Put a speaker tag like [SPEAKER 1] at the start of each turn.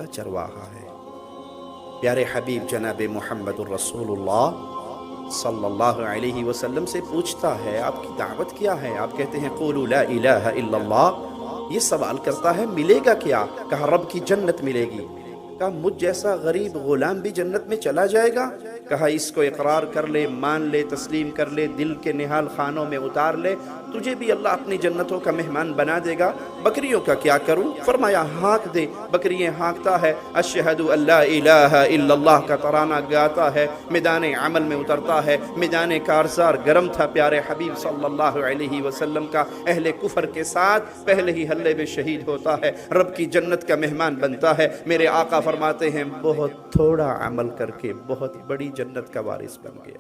[SPEAKER 1] والا چرواہا ہے۔ پیارے حبیب جناب محمد الرسول اللہ صلی اللہ علیہ وسلم سے پوچھتا ہے آپ کی دعوت کیا ہے؟ آپ کہتے ہیں قولوا لا الہ الا اللہ۔ یہ سوال کرتا ہے ملے گا کیا؟ کہا رب کی جنت ملے گی۔ کہا مجھ جیسا غریب غلام بھی جنت میں چلا جائے گا؟ کہا اس کو اقرار کر لے، مان لے، تسلیم کر لے، دل کے نہال خانوں میں اتار لے، تجھے بھی اللہ اپنی جنتوں کا مہمان بنا دے گا۔ بکریوں کا کیا کروں؟ فرمایا ہانک دے۔ بکریاں ہانکتا ہے، اشہد ان لا الہ الا اللہ کا ترانہ گاتا ہے، میدان عمل میں اترتا ہے۔ میدان کارزار گرم تھا، پیارے حبیب صلی اللہ علیہ وسلم کا اہل کفر کے ساتھ پہلے ہی حلے میں شہید ہوتا ہے، رب کی جنت کا مہمان بنتا ہے۔ میرے آقا فرماتے ہیں بہت تھوڑا عمل کر کے بہت بڑی جنت کا وارث بن گیا۔